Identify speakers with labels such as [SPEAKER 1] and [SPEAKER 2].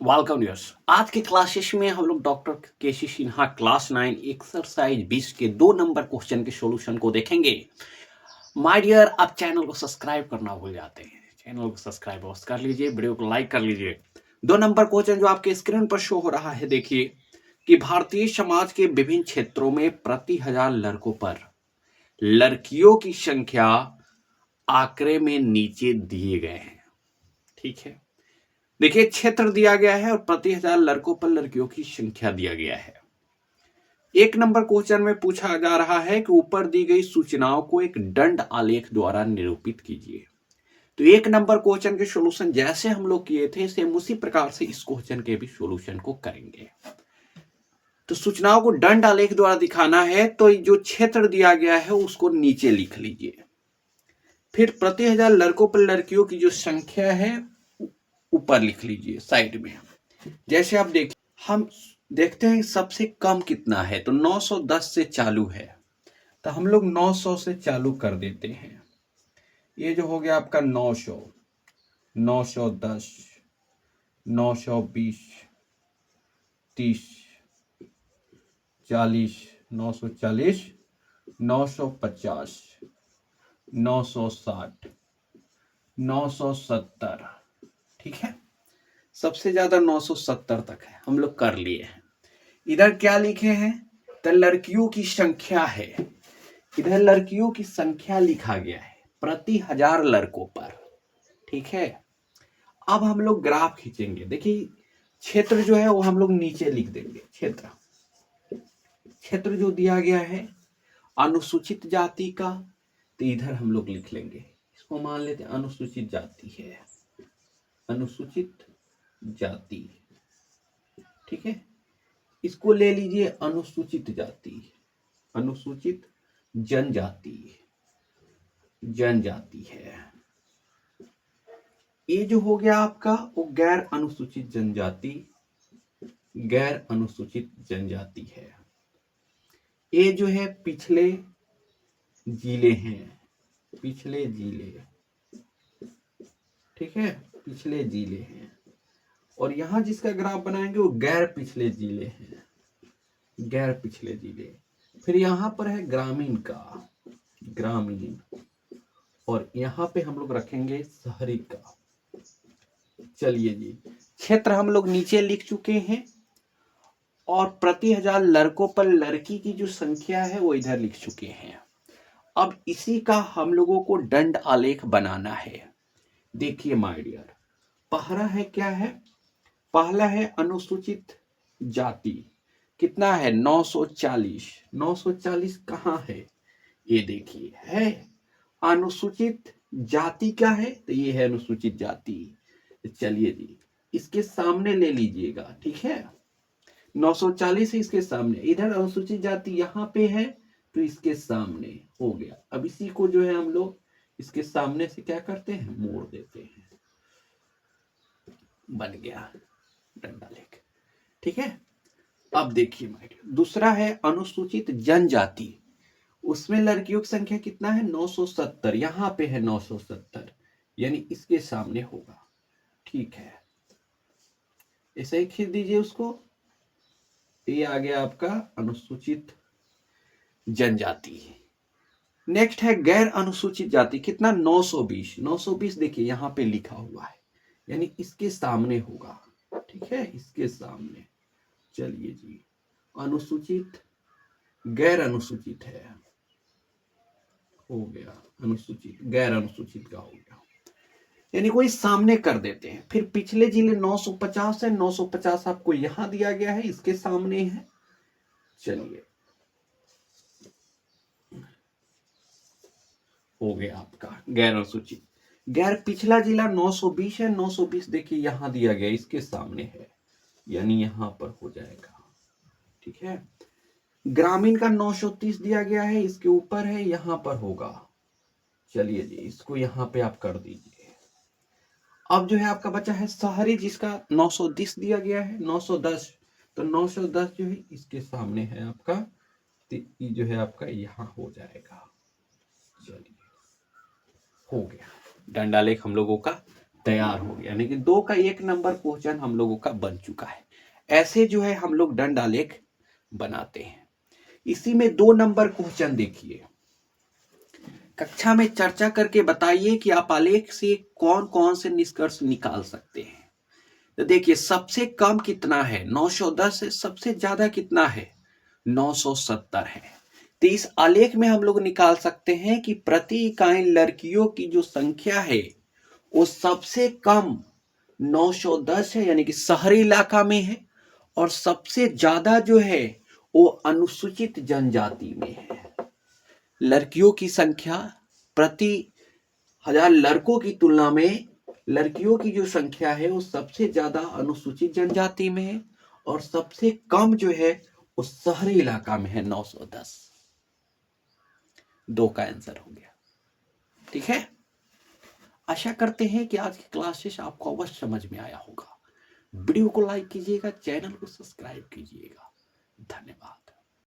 [SPEAKER 1] Welcome viewers. आज के classes में हम लोग डॉक्टर केसी सिन्हा क्लास 9 एक्सरसाइज 20 के 2 नंबर क्वेश्चन के सॉल्यूशन को देखेंगे। माय डियर, आप चैनल को सब्सक्राइब करना भूल जाते हैं। चैनल को सब्सक्राइब अवश्य कर लीजिए, वीडियो को लाइक कर लीजिए। 2 नंबर क्वेश्चन जो आपके स्क्रीन पर शो हो रहा है, देखिए कि भारतीय समाज के विभिन्न क्षेत्रों में प्रति 1000 लड़कों पर लड़कियों की संख्या आंकड़े में नीचे दिए गए हैं। ठीक है, देखिए क्षेत्र दिया गया है और प्रति 1000 लड़कों पर लड़कियों की संख्या दिया गया है। 1 नंबर क्वेश्चन में पूछा जा रहा है कि ऊपर दी गई सूचनाओं को एक दंड आलेख द्वारा निरूपित कीजिए। तो 1 नंबर क्वेश्चन के सॉल्यूशन जैसे हम लोग किए थे, सेम उसी प्रकार से इस क्वेश्चन के भी सॉल्यूशन को करेंगे। तो सूचनाओं को दंड आलेख द्वारा दिखाना है, तो जो क्षेत्र दिया गया है उसको नीचे लिख लीजिए। फिर प्रति 1000 लड़कों पर लड़कियों की जो संख्या है ऊपर लिख लीजिए साइड में। जैसे आप देखिए, हम देखते हैं सबसे कम कितना है, तो 910 से चालू है, तो हम लोग 900 से चालू कर देते हैं। ये जो हो गया आपका 900, 910, 920, 30, 40, 940, 950, 960, 970। ठीक है, सबसे ज्यादा 970 तक है, हम लोग कर लिए हैं। इधर क्या लिखे हैं, तो लड़कियों की संख्या है। इधर लड़कियों की संख्या लिखा गया है प्रति 1000 लड़कों पर। ठीक है, अब हम लोग ग्राफ खींचेंगे। देखिए क्षेत्र जो है वो हम लोग नीचे लिख देंगे। क्षेत्र जो दिया गया है अनुसूचित जाति का, तो इधर हम लोग लिख लेंगे, इसको मान लेते हैं अनुसूचित जाति है, अनुसूचित जाति। ठीक है, इसको ले लीजिए अनुसूचित जाति, अनुसूचित जनजाति, जनजाति है। ये जो हो गया आपका वो गैर अनुसूचित जनजाति, गैर अनुसूचित जनजाति है। ये जो है पिछले जिले हैं, पिछले जिले। ठीक है, पिछले जिले हैं। और यहां जिसका ग्राफ बनाएंगे वो गैर पिछले जिले हैं, गैर पिछले जिले। फिर यहां पर है ग्रामीण का, ग्रामीण। और यहां पे हम लोग रखेंगे शहरी का। चलिए जी, क्षेत्र हम लोग नीचे लिख चुके हैं और प्रति 1000 लड़कों पर लड़की की जो संख्या है वो इधर लिख चुके हैं। अब इसी का हम लोगों को दंड आलेख बनाना है। देखिए माय डियर, पहला है क्या है, पहला है अनुसूचित जाति। कितना है, 940। 940 कहाँ है, ये देखिए है। अनुसूचित जाति का है, तो ये है अनुसूचित जाति। चलिए जी, इसके सामने ले लीजिएगा। ठीक है, 940 है इसके सामने, इधर अनुसूचित जाति यहाँ पे है, तो इसके सामने हो गया। अब इसी को जो है हम लोग इसके सामने से क्या करते हैं, मोड़ देते हैं, बन गया डंडा लेख। ठीक है, अब देखिए माय डियर, दूसरा है अनुसूचित जनजाति। उसमें लड़कियों की संख्या कितना है, 970। यहाँ पे है 970, यानी इसके सामने होगा। ठीक है, ऐसे ही खींच दीजिए उसको। ये आ गया आपका अनुसूचित जनजाति। नेक्स्ट है गैर अनुसूचित जाति। कितना, 920। 920 देखिए यहाँ पे लिखा हुआ है, यानी इसके सामने होगा। ठीक है, इसके सामने। चलिए जी, अनुसूचित गैर अनुसूचित है, हो गया अनुसूचित, गैर अनुसूचित का हो गया, यानी कोई सामने कर देते हैं। फिर पिछले जिले 950 है, 950 आपको यहां दिया गया है, इसके सामने है। चलिए, हो गया आपका गैर अनुसूचित। गैर पिछला जिला 920 है, 920 देखिए यहां दिया गया, इसके सामने है, यानी यहां पर हो जाएगा। ठीक है, ग्रामीण का 930 दिया गया है, इसके ऊपर है, यहां पर होगा। चलिए जी, इसको यहां पे आप कर दीजिए। अब जो है आपका बचा है शहरी, जिसका 910 दिया गया है, 910। तो 910 जो है इसके सामने है आपका, तो ये जो है आपका यहां हो जाएगा। चलिए, हो गया, डंडा लेख हम लोगों का तैयार हो गया, यानी कि 2 का 1 नंबर क्वेश्चन हम लोगों का बन चुका है। ऐसे जो है हम लोग दंड आलेख बनाते हैं। इसी में 2 नंबर क्वेश्चन देखिए, कक्षा में चर्चा करके बताइए कि आप आलेख से कौन कौन से निष्कर्ष निकाल सकते हैं। तो देखिए सबसे कम कितना है, 910 है, सबसे ज्यादा कितना है, 970 है। तो इस आलेख में हम लोग निकाल सकते हैं कि प्रति इकाई लड़कियों की जो संख्या है वो सबसे कम 910 है, यानी कि शहरी इलाका में है, और सबसे ज्यादा जो है वो अनुसूचित जनजाति में है। लड़कियों की संख्या प्रति 1000 लड़कों की तुलना में लड़कियों की जो संख्या है वो सबसे ज्यादा अनुसूचित जनजाति में है, और सबसे कम जो है वो शहरी इलाका में है, 910। 2 का आंसर हो गया। ठीक है, आशा करते हैं कि आज की क्लासेस आपको अवश्य समझ में आया होगा। वीडियो को लाइक कीजिएगा, चैनल को सब्सक्राइब कीजिएगा।